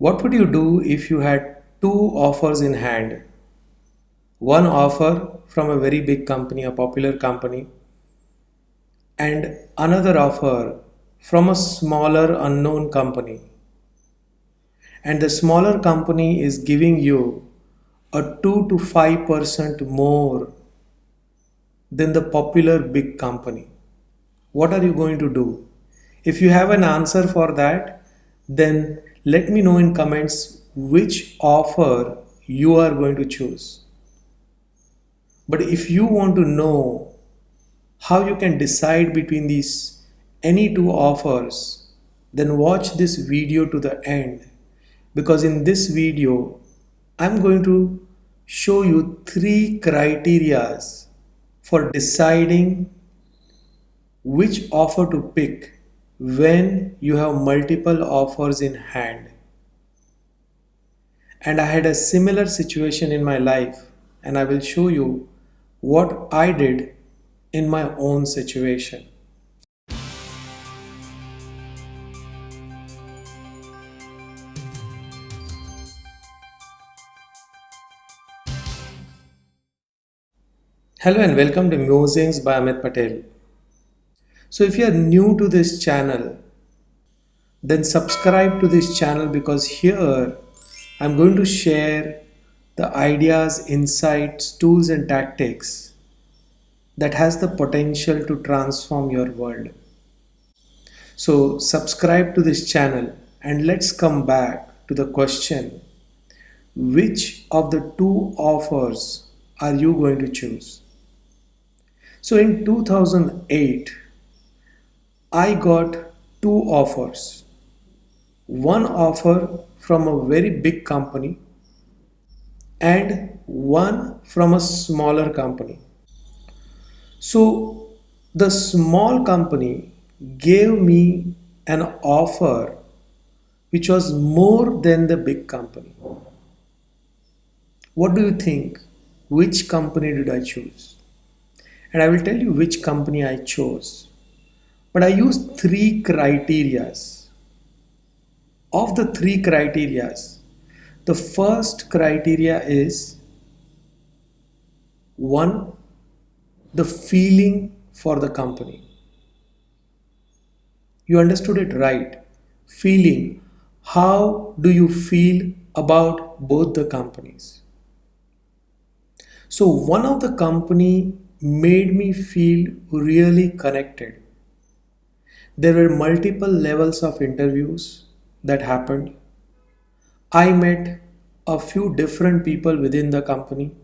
What would you do if you had two offers in hand? One offer from a very big company, a popular company, and another offer from a smaller unknown company. And the smaller company is giving you a 2 to 5% more than the popular big company. What are you going to do? If you have an answer for that, then let me know in comments which offer you are going to choose. But if you want to know how you can decide between these any two offers, then watch this video to the end, because in this video I'm going to show you three criterias for deciding which offer to pick when you have multiple offers in hand. And I had a similar situation in my life, and I will show you what I did in my own situation. Hello and welcome to Musings by Amit Patel. So if you are new to this channel, then subscribe to this channel, because here I'm going to share the ideas, insights, tools and tactics that has the potential to transform your world. So subscribe to this channel and let's come back to the question, which of the two offers are you going to choose? So in 2008, I got two offers. One offer from a very big company and one from a smaller company. So the small company gave me an offer which was more than the big company. What do you think? Which company did I choose? And I will tell you which company I chose. But I used three criterias. Of the three criterias, the first criteria is one, the feeling for the company. You understood it right. Feeling. How do you feel about both the companies? So one of the company made me feel really connected. There were multiple levels of interviews that happened. I met a few different people within the company.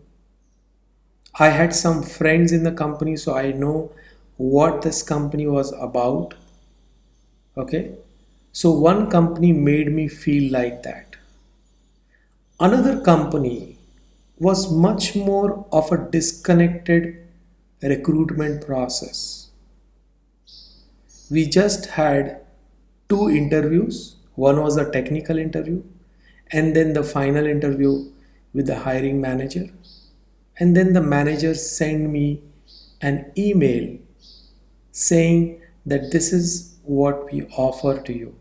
I had some friends in the company, so I know what this company was about. Okay, so one company made me feel like that. Another company was much more of a disconnected recruitment process. We just had two interviews. One was a technical interview, and then the final interview with the hiring manager. And then the manager sent me an email saying that this is what we offer to you.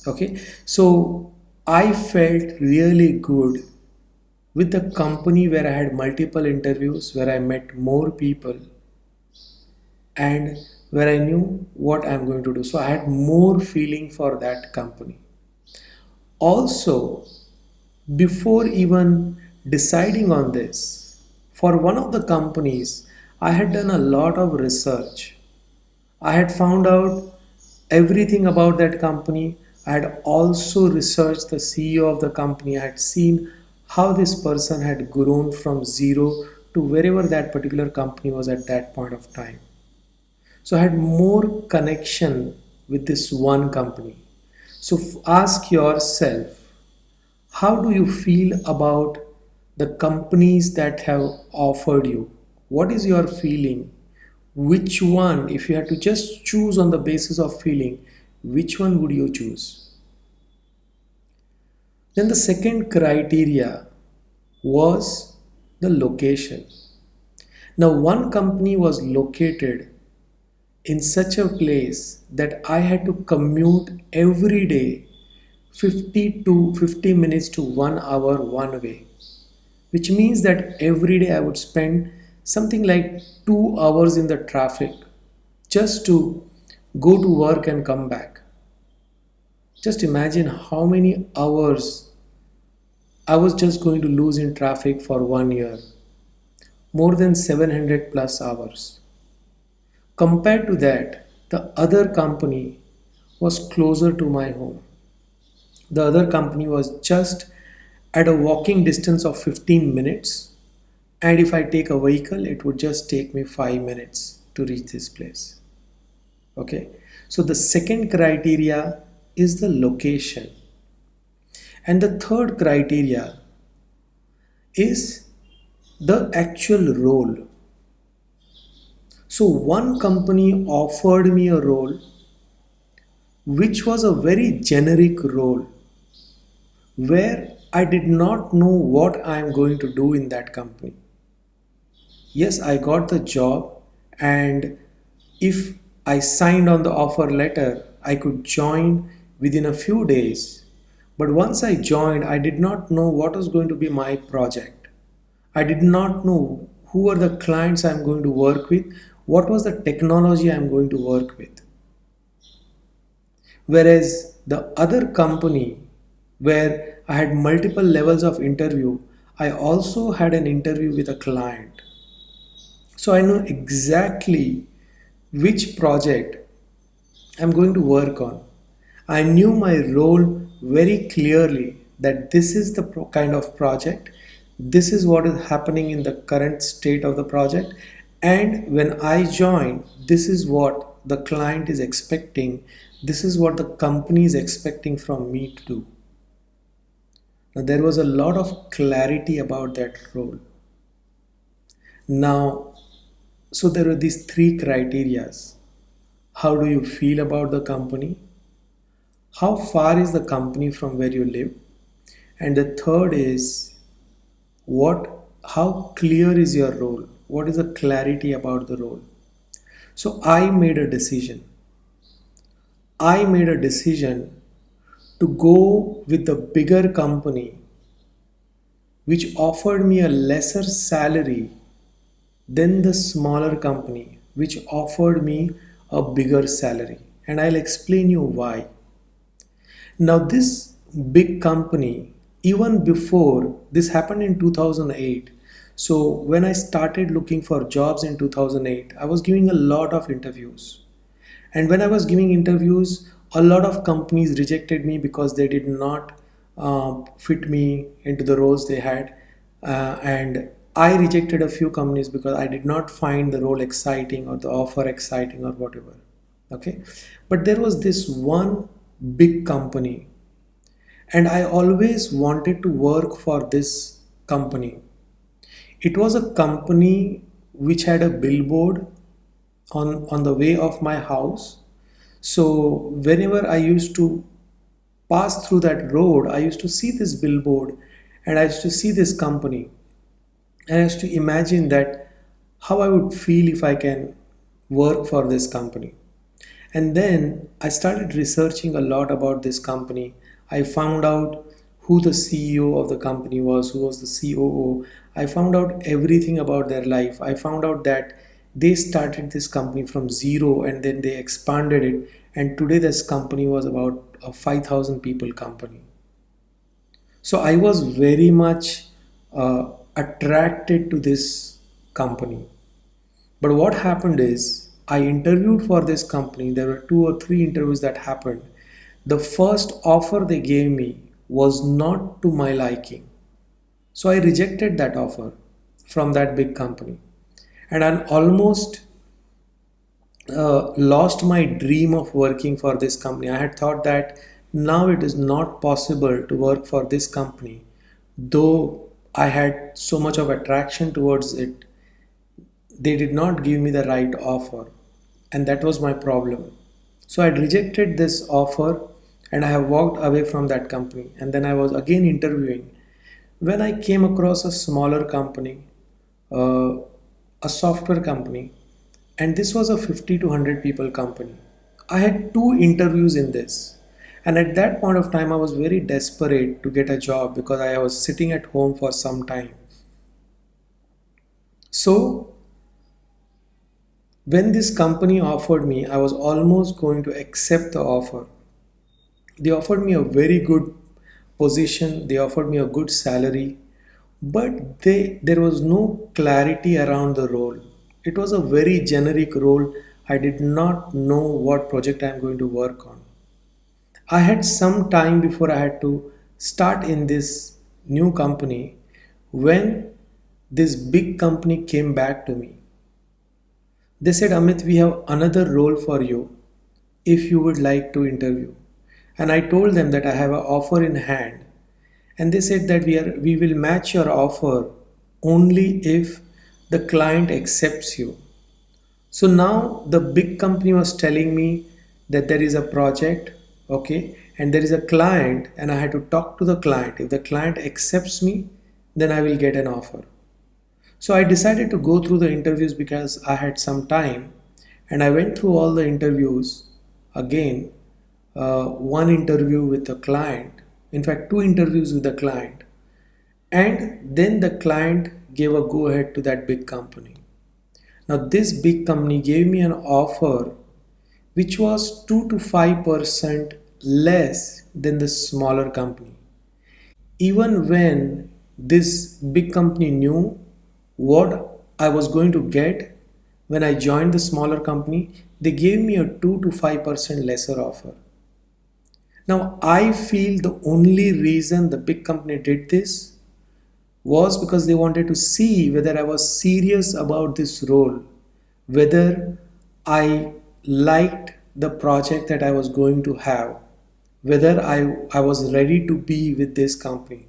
Okay, so I felt really good with the company where I had multiple interviews, where I met more people, and where I knew what I'm going to do. So I had more feeling for that company. Also, before even deciding on this, for one of the companies, I had done a lot of research. I had found out everything about that company. I had also researched the CEO of the company. I had seen how this person had grown from zero to wherever that particular company was at that point of time. So I had more connection with this one company. So ask yourself, how do you feel about the companies that have offered you? What is your feeling? Which one, if you had to just choose on the basis of feeling, which one would you choose? Then the second criteria was the location. Now, one company was located in such a place that I had to commute every day 50 to 50 minutes to 1 hour one way, which means that every day I would spend something like 2 hours in the traffic just to go to work and come back. Just imagine how many hours I was just going to lose in traffic for 1 year, more than 700 plus hours. Compared to that, the other company was closer to my home. The other company was just at a walking distance of 15 minutes, and if I take a vehicle, it would just take me 5 minutes to reach this place. Okay, so the second criteria is the location, and the third criteria is the actual role. So one company offered me a role which was a very generic role where I did not know what I am going to do in that company. Yes, I got the job, and if I signed on the offer letter, I could join within a few days. But once I joined, I did not know what was going to be my project. I did not know who are the clients I'm going to work with, what was the technology I'm going to work with. Whereas the other company, where I had multiple levels of interview, I also had an interview with a client. So I know exactly which project I'm going to work on. I knew my role very clearly, that this is the kind of project, this is what is happening in the current state of the project, and when I join, this is what the client is expecting, this is what the company is expecting from me to do. Now, there was a lot of clarity about that role. Now, so there are these three criterias. How do you feel about the company? How far is the company from where you live? And the third is how clear is your role? What is the clarity about the role? So I made a decision. I made a decision to go with the bigger company which offered me a lesser salary than the smaller company which offered me a bigger salary. And I'll explain you why. Now, this big company, even before this happened in 2008. So, when I started looking for jobs in 2008, I was giving a lot of interviews. And when I was giving interviews, a lot of companies rejected me because they did not fit me into the roles they had. And I rejected a few companies because I did not find the role exciting or the offer exciting or whatever. Okay. But there was this one big company, and I always wanted to work for this company. It was a company which had a billboard on the way of my house. So whenever I used to pass through that road, I used to see this billboard and I used to see this company. And I used to imagine that how I would feel if I can work for this company. And then I started researching a lot about this company. I found out who the CEO of the company was, who was the COO. I found out everything about their life. I found out that they started this company from zero and then they expanded it. And today this company was about a 5,000 people company. So I was very much attracted to this company. But what happened is, I interviewed for this company. There were 2 or 3 interviews that happened. The first offer they gave me was not to my liking. So I rejected that offer from that big company. And I almost lost my dream of working for this company. I had thought that now it is not possible to work for this company. Though I had so much of attraction towards it, they did not give me the right offer, and that was my problem. So I rejected this offer and I have walked away from that company. And then I was again interviewing when I came across a smaller company, uh, a software company, and this was a 50 to 100 people company. I had 2 interviews in this, And at that point of time, I was very desperate to get a job because I was sitting at home for some time. So when this company offered me, I was almost going to accept the offer. They offered me a very good position, they offered me a good salary, but there was no clarity around the role. It was a very generic role. I did not know what project I am going to work on. I had some time before I had to start in this new company when this big company came back to me. They said, Amit, we have another role for you if you would like to interview. And I told them that I have an offer in hand. And they said that we will match your offer only if the client accepts you. So now the big company was telling me that there is a project, okay, and there is a client, and I had to talk to the client. If the client accepts me, then I will get an offer. So I decided to go through the interviews because I had some time, and I went through all the interviews again. One interview with the client, in fact, two interviews with the client, and then the client gave a go ahead to that big company. Now, this big company gave me an offer which was 2 to 5% less than the smaller company. Even when this big company knew what I was going to get when I joined the smaller company, they gave me a 2 to 5% lesser offer. Now, I feel the only reason the big company did this was because they wanted to see whether I was serious about this role, whether I liked the project that I was going to have, whether I was ready to be with this company.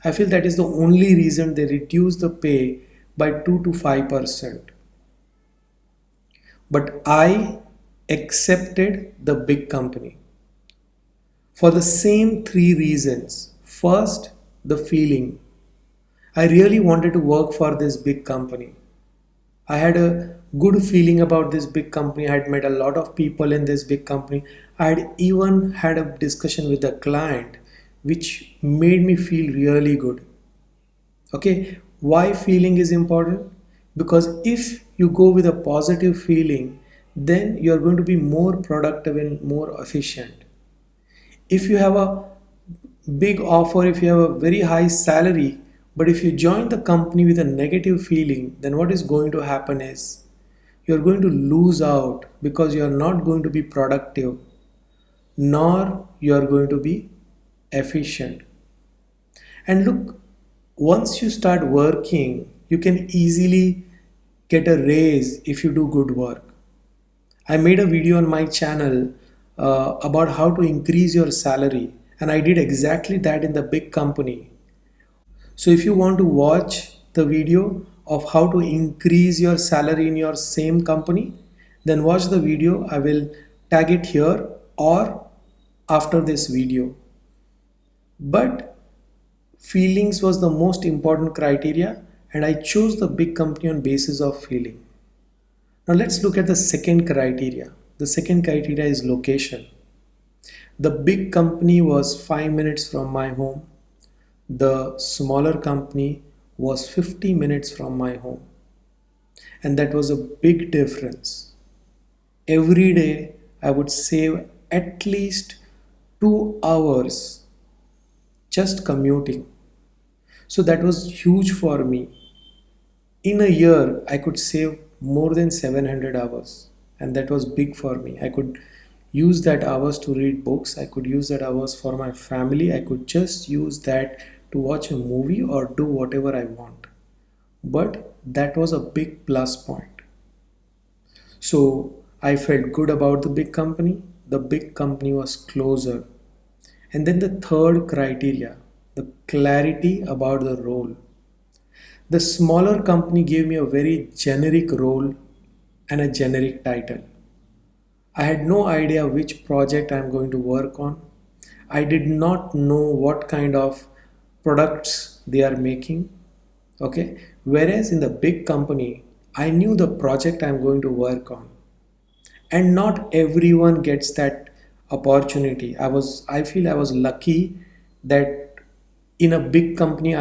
I feel that is the only reason they reduced the pay by 2 to 5%. But I accepted the big company for the same three reasons. First, the feeling. I really wanted to work for this big company. I had a good feeling about this big company. I had met a lot of people in this big company. I had even had a discussion with the client, which made me feel really good. Okay, why feeling is important? Because if you go with a positive feeling, then you're going to be more productive and more efficient. If you have a big offer, if you have a very high salary, but if you join the company with a negative feeling, then what is going to happen is you're going to lose out because you're not going to be productive, nor you're going to be efficient. And look, once you start working, you can easily get a raise if you do good work. I made a video on my channel about how to increase your salary, and I did exactly that in the big company. So if you want to watch the video of how to increase your salary in your same company, then watch the video. I will tag it here or after this video. But feelings was the most important criteria, and I chose the big company on basis of feeling. Now let's look at the second criteria. The second criteria is location. The big company was 5 minutes from my home. The smaller company was 50 minutes from my home. And that was a big difference. Every day I would save at least 2 hours just commuting. So that was huge for me. In a year, I could save more than 700 hours, and that was big for me. I could use that hours to read books, I could use that hours for my family, I could just use that to watch a movie or do whatever I want. But that was a big plus point. So I felt good about the big company. The big company was closer. And then the third criteria, the clarity about the role. The smaller company gave me a very generic role and a generic title. I had no idea which project I'm going to work on. I did not know what kind of products they are making. Okay. Whereas in the big company, I knew the project I'm going to work on. And not everyone gets that opportunity. I feel I was lucky that in a big company,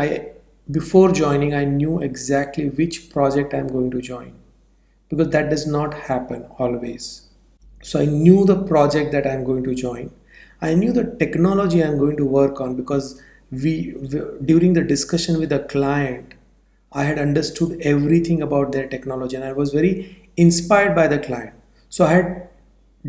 before joining, I knew exactly which project I'm going to join, because that does not happen always. So I knew the project that I'm going to join. I knew the technology I'm going to work on, because during the discussion with the client, I had understood everything about their technology and I was very inspired by the client. So I had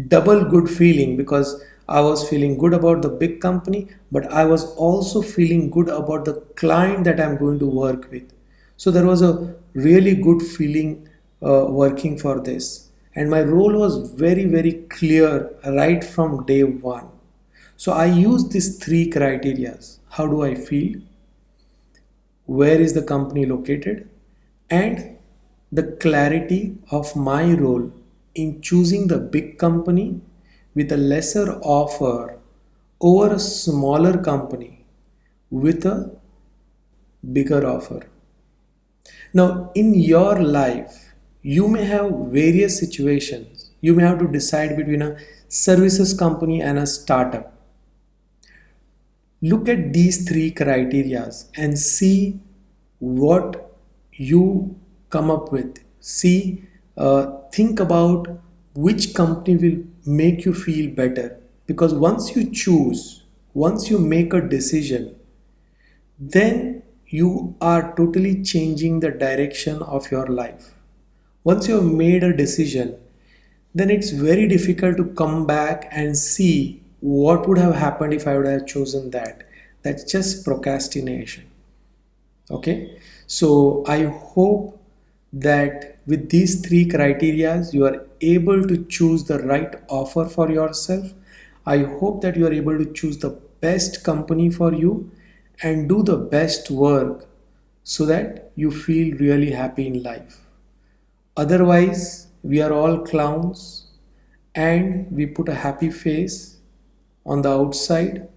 double good feeling, because I was feeling good about the big company, but I was also feeling good about the client that I'm going to work with. So there was a really good feeling working for this. And my role was very, very clear right from day one. So I use these three criterias. How do I feel? Where is the company located? And the clarity of my role in choosing the big company with a lesser offer over a smaller company with a bigger offer. Now, in your life, you may have various situations. You may have to decide between a services company and a startup. Look at these three criterias and see what you come up with. Think about which company will make you feel better. Because once you make a decision, then you are totally changing the direction of your life. Once you have made a decision, then it's very difficult to come back and see what would have happened if I would have chosen that. That's just procrastination. Okay, so I hope that with these three criterias you are able to choose the right offer for yourself. I hope that you are able to choose the best company for you and do the best work so that you feel really happy in life. Otherwise, we are all clowns and we put a happy face on the outside,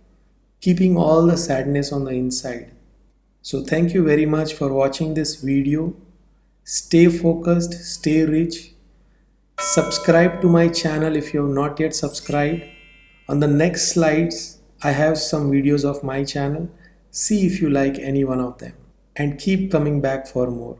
keeping all the sadness on the inside. So thank you very much for watching this video. Stay focused, stay rich. Subscribe to my channel if you have not yet subscribed. On the next slides, I have some videos of my channel. See if you like any one of them and keep coming back for more.